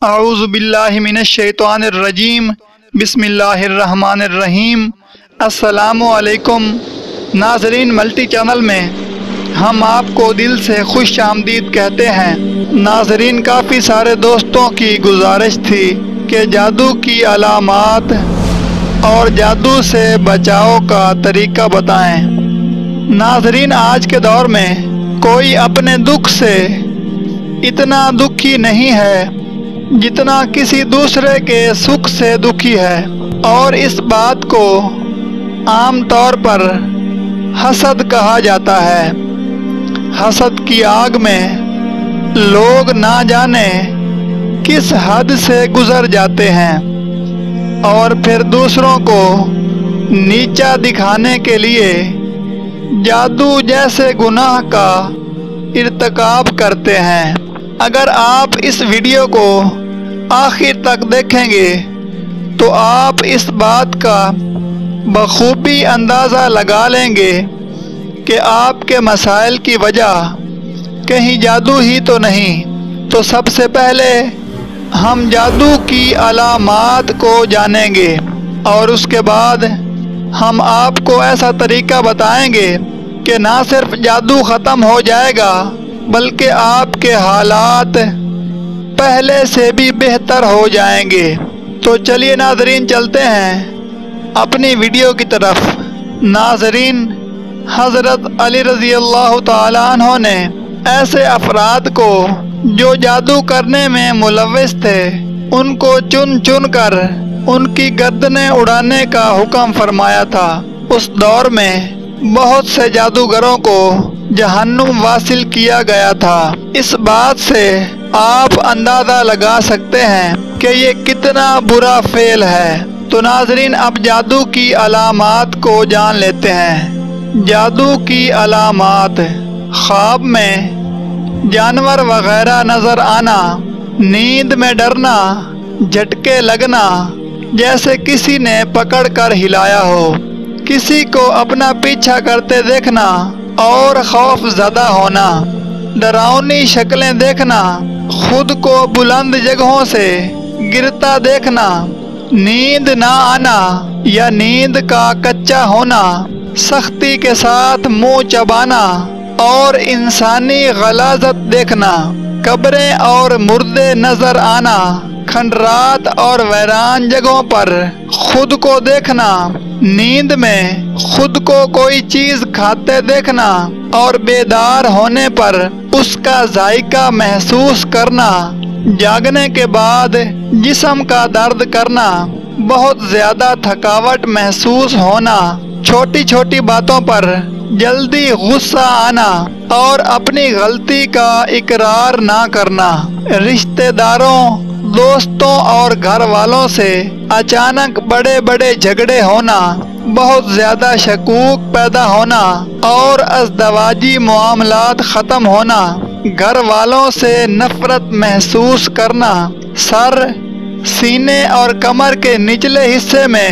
اعوذ باللہ من الشیطان الرجیم بسم اللہ الرحمن الرحیم۔ السلام علیکم ناظرین، ملٹی چینل میں ہم آپ کو دل سے خوش آمدید کہتے ہیں۔ ناظرین، کافی سارے دوستوں کی گزارش تھی کہ جادو کی علامات اور جادو سے بچاؤ کا طریقہ بتائیں۔ ناظرین، آج کے دور میں کوئی اپنے دکھ سے اتنا دکھی نہیں ہے جتنا کسی دوسرے کے سکھ سے دکھی ہے، اور اس بات کو عام طور پر حسد کہا جاتا ہے۔ حسد کی آگ میں لوگ نہ جانے کس حد سے گزر جاتے ہیں اور پھر دوسروں کو نیچا دکھانے کے لیے جادو جیسے گناہ کا ارتکاب کرتے ہیں۔ اگر آپ اس ویڈیو کو آخر تک دیکھیں گے تو آپ اس بات کا بخوبی اندازہ لگا لیں گے کہ آپ کے مسائل کی وجہ کہیں جادو ہی تو نہیں۔ تو سب سے پہلے ہم جادو کی علامات کو جانیں گے، اور اس کے بعد ہم آپ کو ایسا طریقہ بتائیں گے کہ نہ صرف جادو ختم ہو جائے گا بلکہ آپ کے حالات پہلے سے بھی بہتر ہو جائیں گے۔ تو چلیے ناظرین، چلتے ہیں اپنی ویڈیو کی طرف۔ ناظرین، حضرت علی رضی اللہ تعالیٰ عنہ نے ایسے افراد کو جو جادو کرنے میں ملوث تھے ان کو چن چن کر ان کی گردنیں اڑانے کا حکم فرمایا تھا۔ اس دور میں بہت سے جادوگروں کو جہنم واصل کیا گیا تھا۔ اس بات سے آپ اندازہ لگا سکتے ہیں کہ یہ کتنا برا فعل ہے۔ تو ناظرین، اب جادو کی علامات کو جان لیتے ہیں۔ جادو کی علامات: خواب میں جانور وغیرہ نظر آنا، نیند میں ڈرنا، جھٹکے لگنا جیسے کسی نے پکڑ کر ہلایا ہو، کسی کو اپنا پیچھا کرتے دیکھنا اور خوف زدہ ہونا، ڈراؤنی شکلیں دیکھنا، خود کو بلند جگہوں سے گرتا دیکھنا، نیند نہ آنا یا نیند کا کچا ہونا، سختی کے ساتھ منہ چبانا اور انسانی غلاظت دیکھنا، قبریں اور مردے نظر آنا، کھنڈرات اور ویران جگہوں پر خود کو دیکھنا، نیند میں خود کو کوئی چیز کھاتے دیکھنا اور بیدار ہونے پر اس کا ذائقہ محسوس کرنا، جاگنے کے بعد جسم کا درد کرنا، بہت زیادہ تھکاوٹ محسوس ہونا، چھوٹی چھوٹی باتوں پر جلدی غصہ آنا اور اپنی غلطی کا اقرار نہ کرنا، رشتہ داروں، دوستوں اور گھر والوں سے اچانک بڑے بڑے جھگڑے ہونا، بہت زیادہ شکوک پیدا ہونا اور ازدواجی معاملات ختم ہونا، گھر والوں سے نفرت محسوس کرنا، سر، سینے اور کمر کے نچلے حصے میں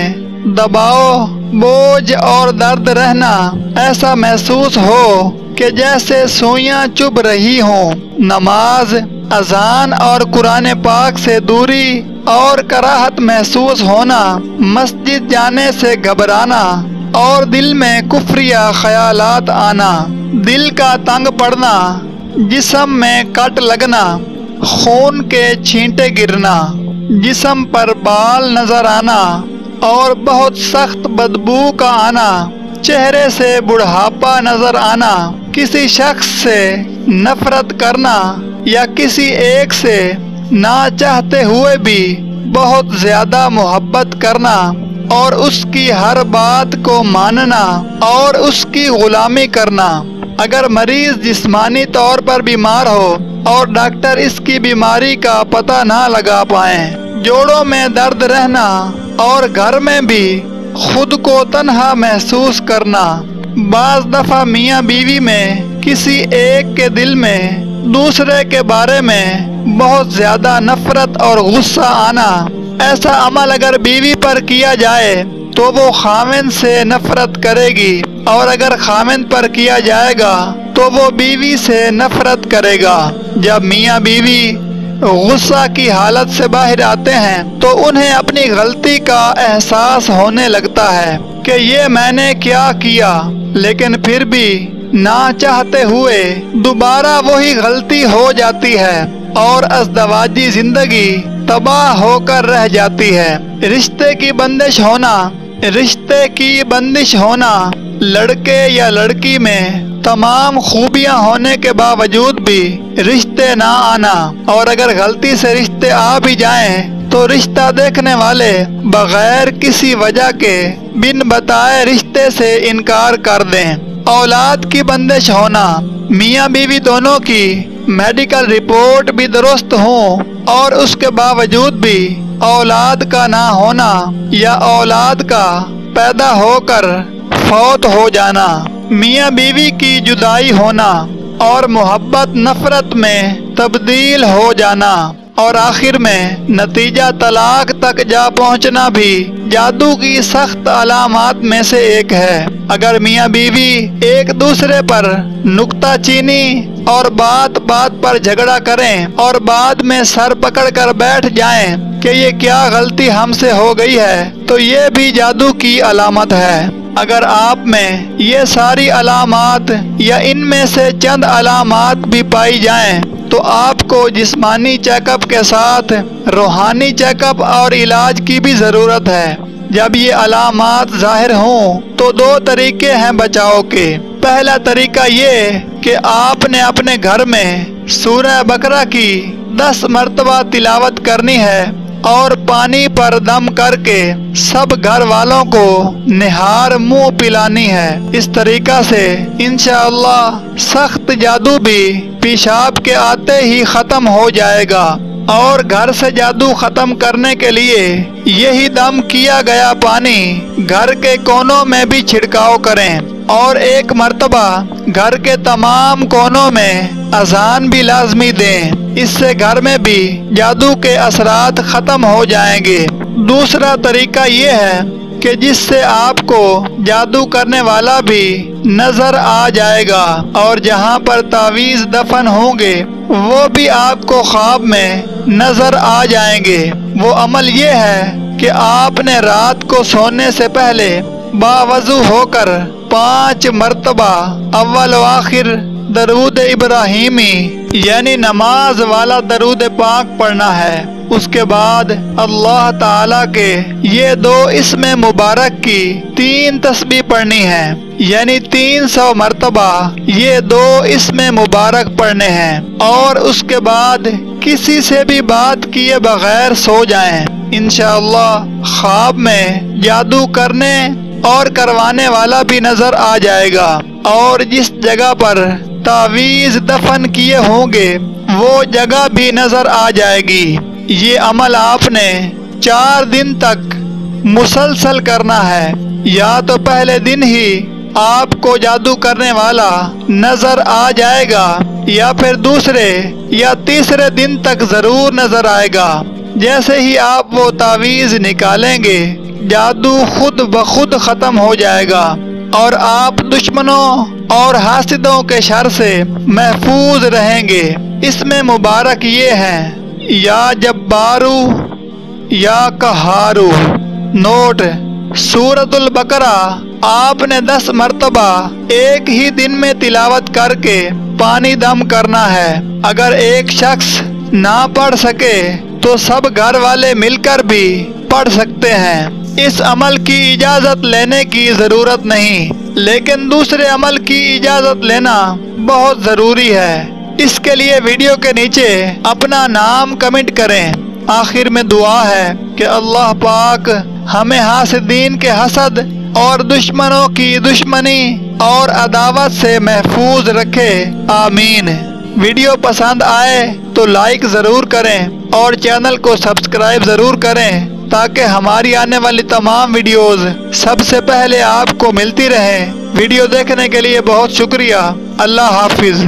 دباؤ، بوجھ اور درد رہنا، ایسا محسوس ہو کہ جیسے سوئیاں چبھ رہی ہوں، نماز، اذان اور قرآن پاک سے دوری اور کراہت محسوس ہونا، مسجد جانے سے گھبرانا اور دل میں کفریہ خیالات آنا، دل کا تنگ پڑنا، جسم میں کٹ لگنا، خون کے چھینٹے گرنا، جسم پر بال نظر آنا اور بہت سخت بدبو کا آنا، چہرے سے بڑھاپا نظر آنا، کسی شخص سے نفرت کرنا یا کسی ایک سے نہ چاہتے ہوئے بھی بہت زیادہ محبت کرنا اور اس کی ہر بات کو ماننا اور اس کی غلامی کرنا۔ اگر مریض جسمانی طور پر بیمار ہو اور ڈاکٹر اس کی بیماری کا پتہ نہ لگا پائیں، جوڑوں میں درد رہنا اور گھر میں بھی خود کو تنہا محسوس کرنا، بعض دفعہ میاں بیوی میں کسی ایک کے دل میں دوسرے کے بارے میں بہت زیادہ نفرت اور غصہ آنا، ایسا عمل اگر بیوی پر کیا جائے تو وہ خاوند سے نفرت کرے گی، اور اگر خاوند پر کیا جائے گا تو وہ بیوی سے نفرت کرے گا۔ جب میاں بیوی غصہ کی حالت سے باہر آتے ہیں تو انہیں اپنی غلطی کا احساس ہونے لگتا ہے کہ یہ میں نے کیا کیا، لیکن پھر بھی نہ چاہتے ہوئے دوبارہ وہی غلطی ہو جاتی ہے اور ازدواجی زندگی تباہ ہو کر رہ جاتی ہے۔ رشتے کی بندش ہونا لڑکے یا لڑکی میں تمام خوبیاں ہونے کے باوجود بھی رشتے نہ آنا، اور اگر غلطی سے رشتے آ بھی جائیں تو رشتہ دیکھنے والے بغیر کسی وجہ کے بن بتائے رشتے سے انکار کر دیں۔ اولاد کی بندش ہونا، میاں بیوی دونوں کی میڈیکل رپورٹ بھی درست ہوں اور اس کے باوجود بھی اولاد کا نہ ہونا یا اولاد کا پیدا ہو کر فوت ہو جانا، میاں بیوی کی جدائی ہونا اور محبت نفرت میں تبدیل ہو جانا، اور آخر میں نتیجہ طلاق تک جا پہنچنا بھی جادو کی سخت علامات میں سے ایک ہے۔ اگر میاں بیوی ایک دوسرے پر نکتہ چینی اور بات بات پر جھگڑا کریں اور بعد میں سر پکڑ کر بیٹھ جائیں کہ یہ کیا غلطی ہم سے ہو گئی ہے، تو یہ بھی جادو کی علامت ہے۔ اگر آپ میں یہ ساری علامات یا ان میں سے چند علامات بھی پائی جائیں تو آپ کو جسمانی چیک اپ کے ساتھ روحانی چیک اپ اور علاج کی بھی ضرورت ہے۔ جب یہ علامات ظاہر ہوں تو دو طریقے ہیں بچاؤ کے۔ پہلا طریقہ یہ کہ آپ نے اپنے گھر میں سورہ بقرہ کی 10 مرتبہ تلاوت کرنی ہے اور پانی پر دم کر کے سب گھر والوں کو نہار منہ پلانی ہے۔ اس طریقہ سے انشاءاللہ سخت جادو بھی پیشاب کے آتے ہی ختم ہو جائے گا، اور گھر سے جادو ختم کرنے کے لیے یہی دم کیا گیا پانی گھر کے کونوں میں بھی چھڑکاؤ کریں، اور ایک مرتبہ گھر کے تمام کونوں میں اذان بھی لازمی دیں۔ اس سے گھر میں بھی جادو کے اثرات ختم ہو جائیں گے۔ دوسرا طریقہ یہ ہے کہ جس سے آپ کو جادو کرنے والا بھی نظر آ جائے گا، اور جہاں پر تعویذ دفن ہوں گے وہ بھی آپ کو خواب میں نظر آ جائیں گے۔ وہ عمل یہ ہے کہ آپ نے رات کو سونے سے پہلے باوضو ہو کر 5 مرتبہ اول و آخر درود ابراہیمی یعنی نماز والا درود پاک پڑھنا ہے۔ اس کے بعد اللہ تعالیٰ کے یہ 2 اسم مبارک کی 3 تسبیح پڑھنی ہے، یعنی 300 مرتبہ یہ 2 اسم مبارک پڑھنے ہیں، اور اس کے بعد کسی سے بھی بات کیے بغیر سو جائیں۔ انشاءاللہ خواب میں جادو کرنے اور کروانے والا بھی نظر آ جائے گا، اور جس جگہ پر تعویذ دفن کیے ہوں گے وہ جگہ بھی نظر آ جائے گی۔ یہ عمل آپ نے 4 دن تک مسلسل کرنا ہے، یا تو پہلے دن ہی آپ کو جادو کرنے والا نظر آ جائے گا، یا پھر دوسرے یا تیسرے دن تک ضرور نظر آئے گا۔ جیسے ہی آپ وہ تعویذ نکالیں گے جادو خود بخود ختم ہو جائے گا، اور آپ دشمنوں اور حاسدوں کے شر سے محفوظ رہیں گے۔ اس میں مبارک یہ ہیں: یا جبارو یا قہارو۔ نوٹ: سورۃ البقرہ آپ نے 10 مرتبہ ایک ہی دن میں تلاوت کر کے پانی دم کرنا ہے۔ اگر ایک شخص نہ پڑھ سکے تو سب گھر والے مل کر بھی پڑھ سکتے ہیں۔ اس عمل کی اجازت لینے کی ضرورت نہیں، لیکن دوسرے عمل کی اجازت لینا بہت ضروری ہے۔ اس کے لیے ویڈیو کے نیچے اپنا نام کمنٹ کریں۔ آخر میں دعا ہے کہ اللہ پاک ہمیں حاسدین کے حسد اور دشمنوں کی دشمنی اور عداوت سے محفوظ رکھے، آمین۔ ویڈیو پسند آئے تو لائک ضرور کریں اور چینل کو سبسکرائب ضرور کریں تاکہ ہماری آنے والی تمام ویڈیوز سب سے پہلے آپ کو ملتی رہیں۔ ویڈیو دیکھنے کے لیے بہت شکریہ۔ اللہ حافظ۔